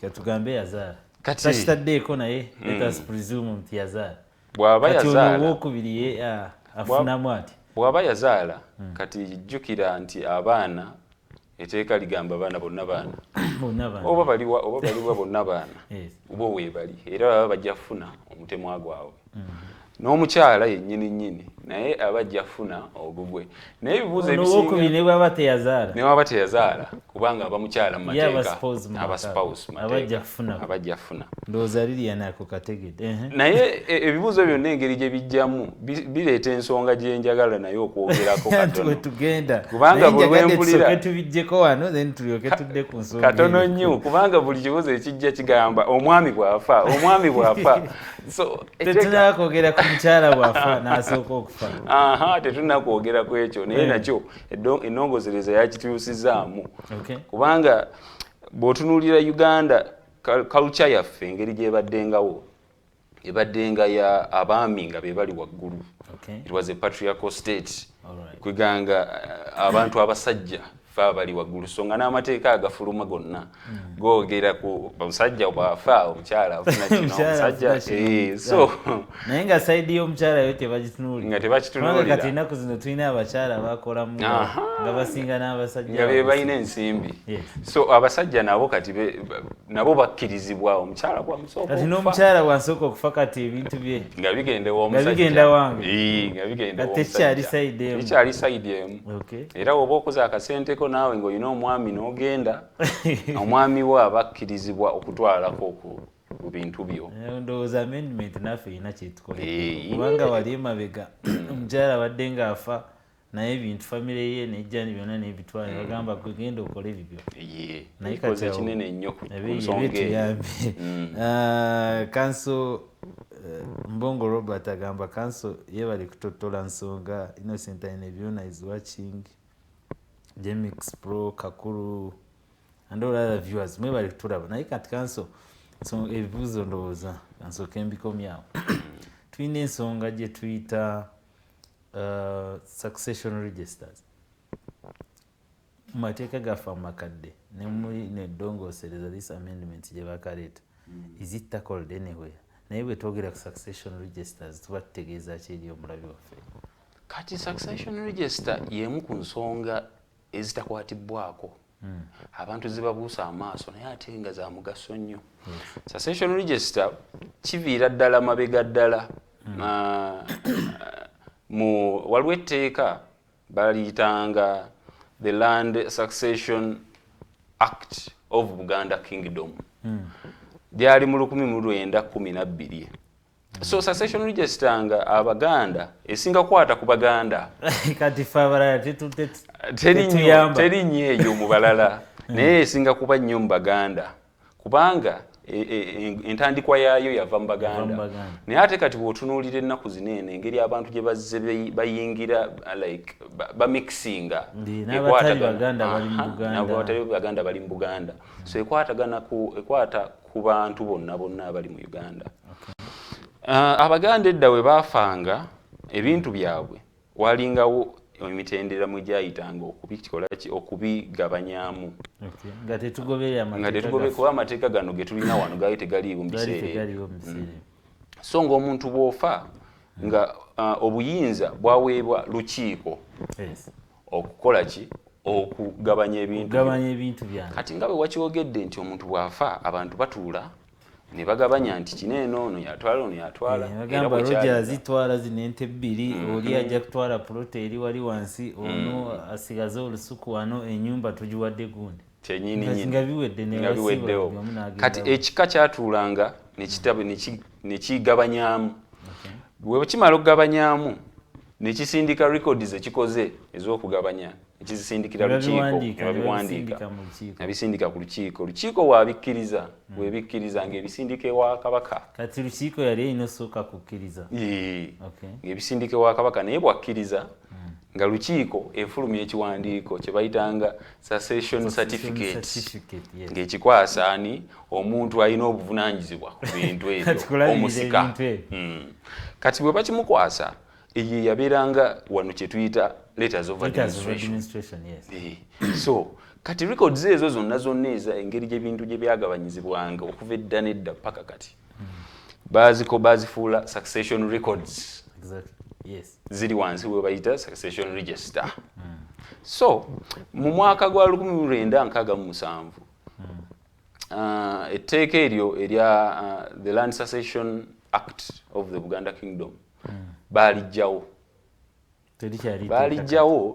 Katugambe yazaala. Takitaddeeko naye let us presume nti yazaala. Bw'aba yazaala kati owookubiri ye afunamu ati. Bw'aba yazaala kati jjukira nti abaana etteeka ligamba baana bonna baana. Oba baliwa bonna baana oba weebali era baba bajja kufuna omutemwa gwabwe. N'omukyala yennyini nnyini naye aba ajja kufuna ogugwe. Naye ebibuuzo ebisinga ne bw'aba teyazaala kubanga abamukyala mu mateeka abaspouse abajja kufuna ndowooza Lilian ako kategedde naye ebibuuzo byonna engeri gye bijjamu bireeta ensonga gye njagala naye okwogerako tugenda kubanga buli wempulira tubigjeko wano then tulyoke tudde ku nsonga katono nnyo kubanga buli kibuuzo ekijja kigamba omwami bw'afa so tetunaba kwogera ku mukyala bw'afa n'asooka okufa tetunaba kwogera ku ekyo naye nakyo ennongozereza yakituusizaamu kubanga bw'otunuulira Uganda culture yaffe engeri gy'ebaddengawo ebaddenga ya abaami nga be bali waggulu. It was a patriarchal state. Kweganga abantu abasajja fa bali waggulu so nga n'amateeka agafuluma gonna googera ku omusajja bw'afa omukyala afuna kino omusajja so naye nga side y'omukyala yo tebagitunuulira nga tebakitunuulira kati ennaku zino tulina abakyala bakolamu nga basinga n'abasajja nga be balina ensimbi so abasajja nabo kati nabo bakkirizibwa omukyala bwamusooka kati n'omukyala bwansooka okufa kati ebintu bye nga bigenda omusajja nga bigenda wange nga bigenda tekyali side emu era oba okoze akasenteko naawe ng'olina omwami n'ogenda omwami we abakkirizibwa okutwalako ku bintu byo. Ndowooza amendment naffe erina kyetukola kubanga wali emabega omukyala abadde ng'afa naye ebintu famire ye nejjani byonna n'ebitwala bagamba gwe genda okole ebibyo naye kati kinene nnyo ku nsonga eyo. Kanso Mbongo Robert agamba kanso ye bali kutotola nsonga Innocent Inebyona is watching Jemix Pro Kakuru and all other viewers mwe bali kutulaba naye kati kanso so ebibuuzo ndowooza kansooka embikomyawo tulina ensonga gye tuyita succession registers mu mateeka gaffe amakadde neddongoosereza this amendment gye bakaleeta is it tackled anywhere naye bwe twogera ku succession registers tuba tutegeeza ki eri omulabi waffe. Kati succession register y'emu ku nsonga ezitakwatibwako abantu zibabuusa amaaso naye ate nga za mugaso nnyo. Succession register kiviira ddala mabega ddala waliwo etteeka baliyitanga the Land Succession Act of Buganda Kingdom lyali mu 1912. So succession register nga Abaganda esinga kwata ku Baganda kati fe abalala teri nnyo eyo mu balala naye esinga kuba nnyo mu Baganda kubanga entandikwa yaayo yava mu Baganda naye ate kati bw'otunuulira ennaku zinene engeri abantu gye bazze bayingira like bamixinga n'abatali Baganda bali mu Buganda so ekwata ku bantu bonna abali mu Uganda. Abaganda edda we baafanga ebintu byabwe walingawo emitendera mwe gyayitanga okubigabanyaamu nga tetugoberera kuba amateeka gano ge tulina wano gaali tegaliiwo mu biseera so ng'omuntu bw'ofa nga obuyinza bwaweebwa lukiiko okukola ki okugabanya ebintu kati nga bwe wakiwogedde nti omuntu bw'afa abantu batuula ne bagabanya nti kineeno ono yatwala bagamba Roger azitwala zino ente bbiri oli ajja kutwala pulota eri wali wansi ono asigaze olusuku wano enyumba tugiwadde gundi nga biweddewo kati ekika kyatuulanga ne kigabanyaamu bwe kimala okugabanyaamu ne kisindika records ekikoze ez'okugabanya ekizisindikira lukiiko nabisindika ku lukiiko waabikkiriza webikkiriza ng'ebisindika ewa Kabaka kati lukiiko yali erina osooka kukkiriza ng'ebisindika ewa Kabaka naye bwakkiriza nga lukiiko efulumya ekiwandiiko kye bayitanga succession certificate ng'ekikwasa ani omuntu alina obuvunaanyizibwa ku bintu ebyo omusika kati bwe bakimukwasa eyo yabeeranga wano kye tuyita letters of administration. So kati records ezo zonna engeri gy'ebintu gye byagabanyizibwanga okuva edda n'edda paka kati bazifuula succession records ziri wansi we bayita succession register. So mu mwaka gwa 1967 etteeka eryo erya the Land Succession Act of the Buganda Kingdom balijjawo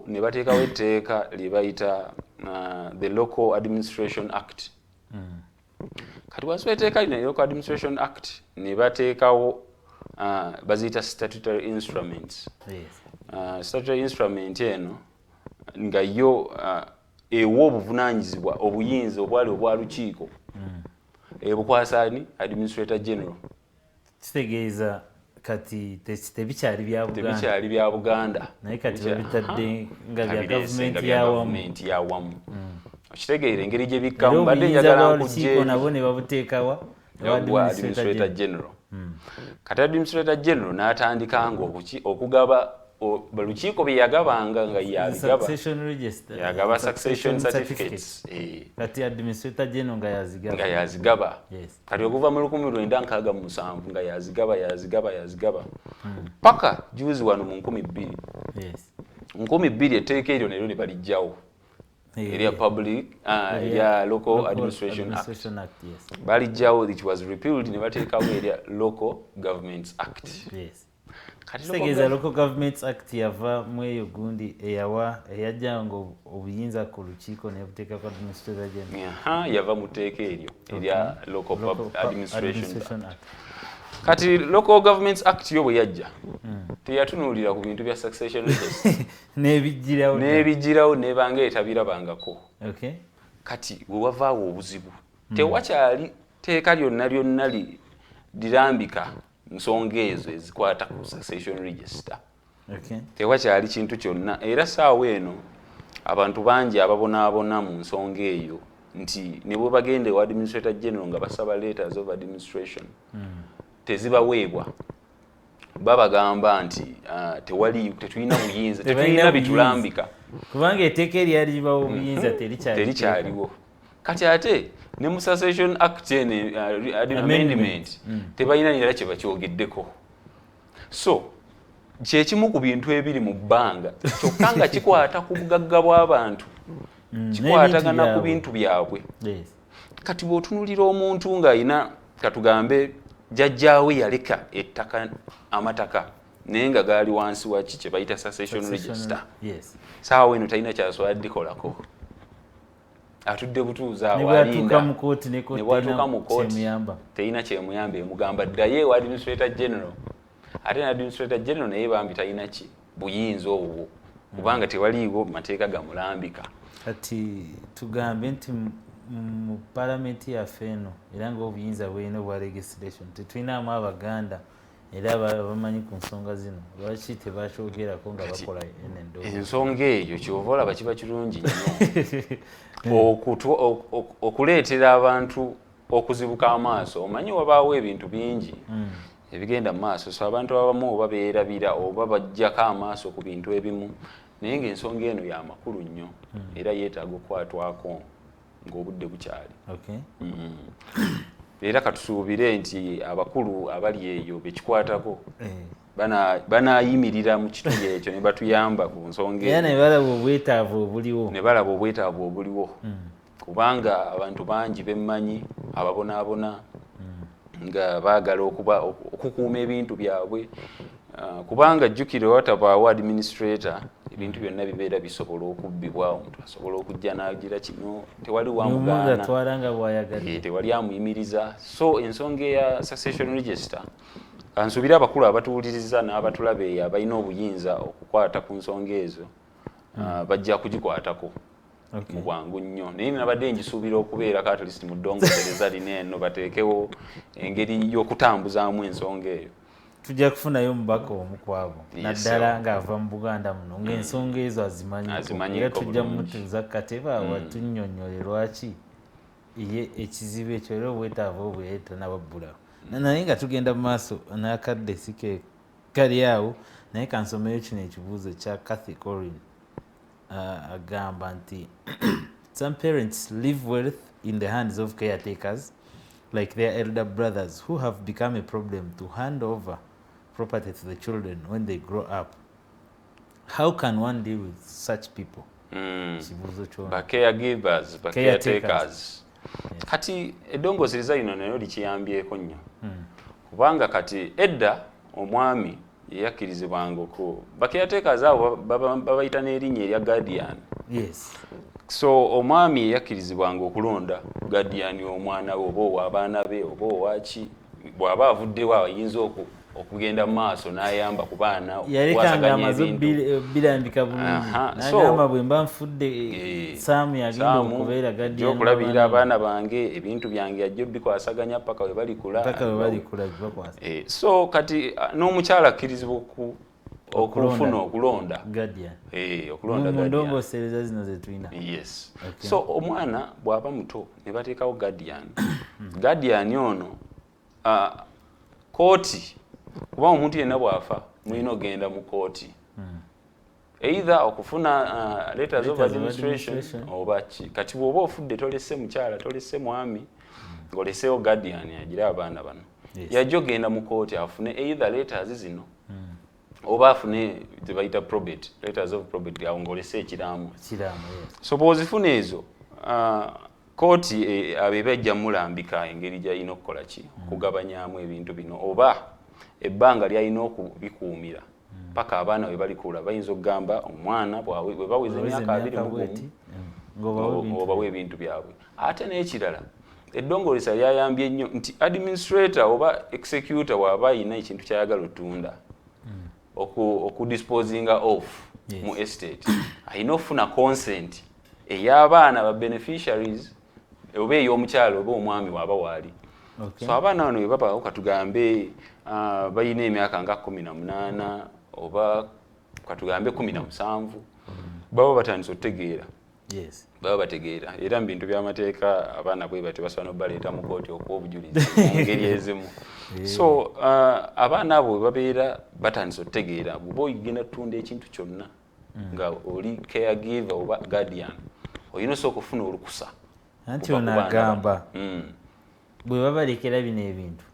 ne bateekawo etteeka lye bayita the Local Administration Act. Kati wasweteeka ino Local Administration Act ne bateekawo baziyita statutory instruments. Statutory instrument eno nga yo ewa obuvunaanyizibwa obuyinza obwali obwa lukiiko bukwasani Administrator General. Kitegeeza kati tebikyali bya Buganda naye kati babitadde nga bya gavumenti yawamu. Kitegeera engeri gye bikkamu badde njagala nkujje nabo ne babuteekawa Administrator General. Kati Administrator General n'atandika nga okugaba balukiiko bye yagabanga nga yagaba succession certificates. Kati Administrator General nga yazigaba. Kati okuva mu 1967 nga yazigaba paka juzi wano mu 2000 etteeka eryo neryo ne balijjawo area public ya Local Administration Act. Balijjawo, it was repealed ne bateekawo area Local Governments Act. Kitegeeza Local Governments Act yava mu eyo gundi eyajjanga obuyinza ku lukiiko ne buteeka ku Administrator General. Yava mu tteeka eryo erya Local Administration Act. Kati Local Governments Act yo bwe yajja teyatunuulira ku bintu bya succession register n'ebijjirawo nebanga etabirabangako. Kati we wavaawo obuzibu tewakyali tteeka lyonna lirambika nsonga ezo ezikwata ku succession register. Tewakyali kintu kyonna era saawa eno abantu bangi ababonaabona mu nsonga eyo nti ne bwe bagenda ewa Administrator General nga basaba letters of administration tezibaweebwa. Babagamba nti tetulina buyinza, tetulina bitulambika kubanga etteeka eryali libawo obuyinza terikyaliwo. Kati ate ne mu Succession Act amendment tebalina nira kye bakyogeddeko. So kyekimu ku bintu ebiri mu bbanga kyokka nga kikwata ku bugagga bw'abantu, kikwatagana ku bintu byabwe. Kati bw'otunuulira omuntu ng'ayina katugambe jjajjaawe yaleka ettaka amataka naye nga gaali wansi wa kye bayita succession register. Saawa eno talina kyasobola ddikolako. Atudde butuuza awalinda ne bwatuuka mu kooti talina kyemuyamba emugamba ddayo ewa Administrator General. Ate ne Administrator General naye bambi talina ki buyinza obwo kubanga tewaliiwo mateeka gamulambika. Kati tugambe nti mu palamenti yaffe eno era ng'obuyinza bw'erina obwa legislation tetulinamu Abaganda era bamanyi ku nsonga zino lwaki tebakyogerako nga bakola enendo. Ensonga eyo kyova olaba kiba kirungi nnyo okuleetera abantu okuzibuka amaaso. Omanyi wabaawo ebintu bingi ebigenda mu maaso, so abantu abamu oba beerabira oba bajjako amaaso ku bintu ebimu, naye ng'ensonga eno ya makulu nnyo era yeetaaga okukwatwako ng'obudde bukyali. Era katusuubire nti abakulu abali eyo bekikwatako banaayimirira mu kitundu ekyo ne batuyamba ku nsonga eyo. Ne balaba obwetaavu obuliwo kubanga abantu bangi bemmanyi ababonaabona nga baagala okukuuma ebintu byabwe kubanga jjukire watabaawo administrator ebintu byonna bibeera bisobola okubbibwa. Omuntu asobola okujja n'agira kino tewali wamugaana, tewali amuyimiriza. So ensonga eya succession register kansuubire abakulu abatuwuliriza n'abatulaba eyo abalina obuyinza okukwata ku nsonga ezo bajja kugikwatako mu bwangu nnyo. Naye nabadde ngisuubira okubeerako at least mu ddongoosereza lino eno bateekewo engeri y'okutambuzaamu ensonga eyo. Tujja kufunayo omubaka omu ku abo naddala ng'ava mu Buganda muno ng'ensonga ezo azimanyiko era tujja mumutuuza kateba watunnyonnyole lwaki ye ekizibu ekyo era obwetaavu obwereeta nababbulawo. Naye nga tugenda mu maaso n'akadde sike kali awo naye kansomeyo kino ekibuuzo kya Kathy Corin agamba nti some parents leave wealth in the hands of caretakers like their elder brothers who have become a problem to hand over property to the children when they grow up. How can one deal with such people? Caregivers, caretakers. Kati eddongoosereza lino nayo likiyambyeko nnyo kubanga kati edda omwami yakkirizibwanga caretakers abo babayita n'erinnya erya guardian. Yes. So omwami yakkirizibwanga okulonda guardian omwana we oba ow'abaana be oba owaki bw'aba avuddewo ayinza okugenda mu maaso n'ayamba ku baana yalikanga amaze birambika bulungi n'agamba bwe mba nfudde Saamu yagenda okubeera guardian okulabirira abaana bange ebintu byange ajja bikwasaganya paka we balikula so kati n'omukyala akkirizibwa okufuna okulonda ndongosereza zino zetulina. Yes. So omwana bw'aba muto ne bateekawo guardian ono kooti kuba omuntu yenna bw'afa mulina ogenda mu kooti either okufuna letters of administration oba kati bw'oba ofudde tolese mukyala tolese mwami ng'oleseewo guardian agira abaana bano yajja ogenda mu kooti afune either letters zino oba afune zebayita probate letters of probate awo ng'olese ekiraamo. So bw'ozifuna ezo kooti abo bajja mulambika engeri gy'alina okukola ki okugabanyaamu ebintu bino oba ebbanga ly'alina okubikuumira paka abaana bwe balikula bayinza okugamba omwana bwe baweza emyaka 21 obawa ebintu byabwe. Ate n'ekirala eddongolesa lyayambye nnyo nti administrator oba executor bw'aba ayina ekintu ky'ayagala otunda okudisposinga off mu estate ayina okufuna consent ey'abaana ba beneficiaries oba ey'omukyalo oba omwami waaba waali. So abaana bano baba katugambe bayina emyaka nga 18 oba katugambe 17 baba batandise okutegeera. Baba bategeera era mu bintu by'amateeka abaana bwe bati basobola n'obaleeta mu kooti okuwa obujulizi mu ngeri ezimu. So abaana abo babeera batandise okutegeera bw'oba oyigenda tutunda ekintu kyonna nga oli caregiver oba guardian olina osooka okufuna olukusa. Anti ono agamba bwe babalekera bino ebintu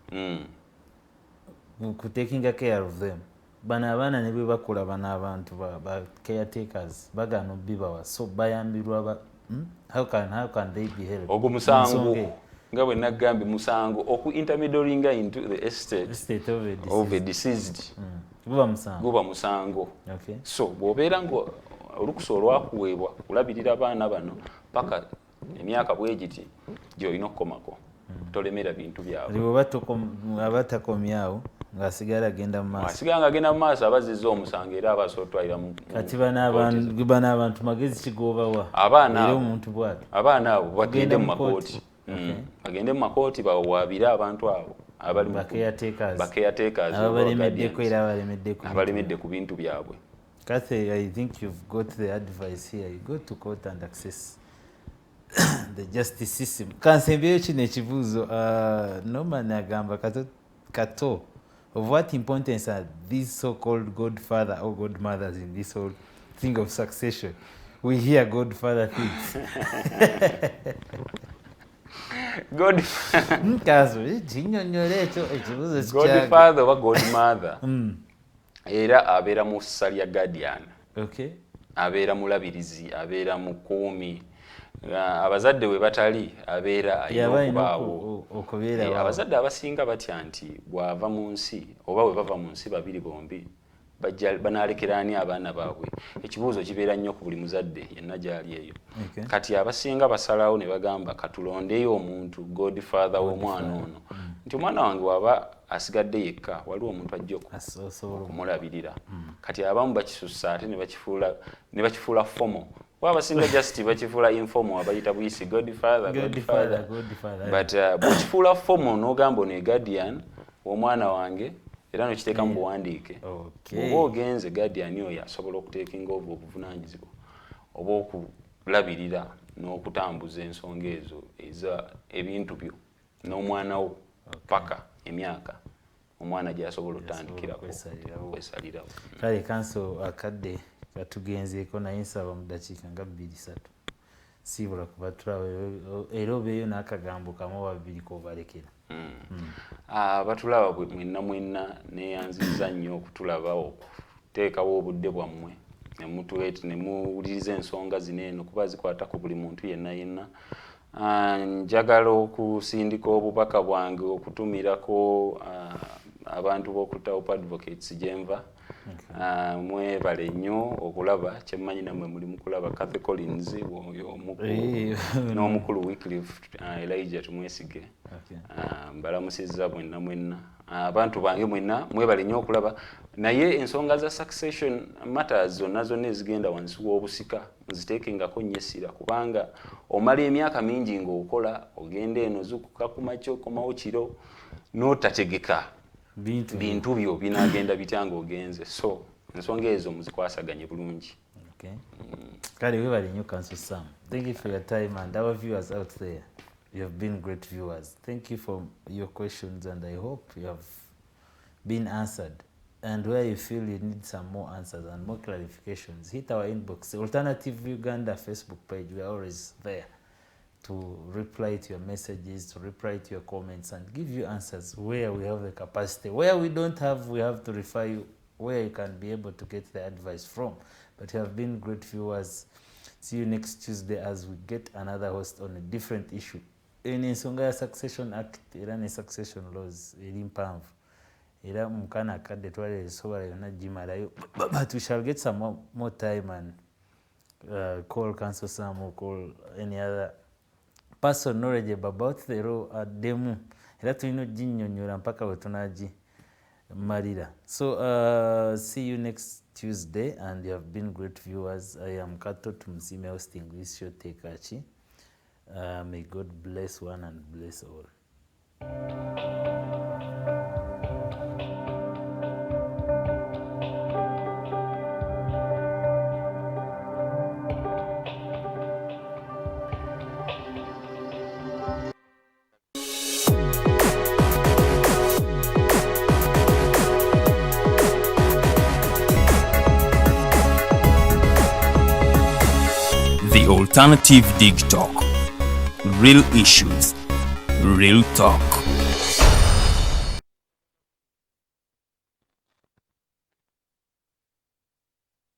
ku taking care of them bano abaana ne bwe bakula bano abantu ba caretakers bagana bibawa so bayambirwa how can they be helped? Ogwo musango nga bwe nagambye musango oku intermediaringa into the estate of a deceased guba musango. So bw'obeera ngo olukusa olwakuweebwa kulabirira abaana bano paka emyaka bwegiti gy'olina okukomako tolemera bintu byabwe. Abatakomyawo ng'asigala agenda mu maaso. Asigala agenda mu maaso abazizza omusango era abasootwalira mu. Kati bano abantu magezi kigobawa. Abaana omuntu bw'ati. Abaana abo bagende mu makooti. Bagende mu makooti bawaabire abantu abo abali mu caretakers abalemeddeko era abalemedde ku bintu byabwe. Kathy, I think you've got the advice here. You go to court and access the justice system. Kansembeyo kino ekibuuzo Norman agamba kato of what importance are these so-called godfather or godmothers in this whole thing of succession? We hear godfather things. Godfather oba godmother era abeera mu ssa lya guardian. Abeera mulabirizi abeera mukuumi abazadde we batali abeera ayinokubaawo. Abazadde abasinga batya nti bw'ava mu nsi oba bwe bava mu nsi babiri bombi banaalekera ani abaana baabwe. Ekibuuzo kibeera nnyo ku buli muzadde yenna gy'ali eyo. Kati abasinga basalawo ne bagamba katulondeyo omuntu godfather w'omwana ono nti omwana wange waba asigadde yekka waliwo omuntu ajja okumulabirira. Kati abamu bakisussa ate ne bakifuula formal. Wabasinga just bakifuula informal abayita buyisi godfather. But bwekifuula formal n'ogamba ono guardian w'omwana wange era n'okiteeka mu buwandiike. Oba ogenze guardian oyo asobola okuteekinga obwo obuvunaanyizibwa oba okulabirira n'okutambuza ensonga ezo ebintu byo n'omwana wo paka emyaka omwana gy'asobola otandikirako kwesalirawo. Kale kanso akadde katugenzeeko naye nsaba mu dakiika nga 2-3 siibula kubatulawo era obeeyo n'akagambo kamu babiri kobalekera. Batulaba mwenna neyanziza nnyo okutulaba okuteekawo obudde bwammwe ne muwuliriza ensonga zino eno kuba zikwata ku buli muntu yenna. Njagala okusindika obubaka bwange okutumirako abantu b'oku Taupo Advocates gyenva. Mwebale nnyo okulaba kyemmanyi namwe muli mukulaba Kathy Collins n'omukulu Wycliffe Elijah tumwesige. Mbalamusizza mwenna abantu bange mwenna mwebale nnyo okulaba naye ensonga za succession matters zonna ezigenda wansi w'obusika nziteekengako nnyo essira kubanga omala emyaka mingi ng'okola ogenda eno zukuka ku makya okomawo kiro n'otategeka bintu byo binagenda bitya ng'ogenze so ensonga ezo muzikwasaganye bulungi. Kale webale nnyo Council Sam. Thank you for your time and our viewers out there. You have been great viewers. Thank you for your questions and I hope you have been answered. And where you feel you need some more answers and more clarifications, hit our inbox. Alternative Uganda Facebook page, we are always there to reply to your messages, to reply to your comments and give you answers where we have the capacity. Where we don't have, we have to refer you where you can be able to get the advice from. But you have been great viewers. See you next Tuesday as we get another host on a different issue. In ensonga ya Succession Act, era ne succession laws, eri mpanvu. Era mukana akadde twali esobola yonna gimalayo. But we shall get some more time and call Council Sam or call any other person knowledgeable about the law addemu. Era tulina oginnyonnyola mpaka bwe tunagimalira. So see you next Tuesday and you have been great viewers. I am Kato Tumsime hosting this show Teeka. May God bless one and bless all. The Alternative Dig Talk. Real issues, real talk.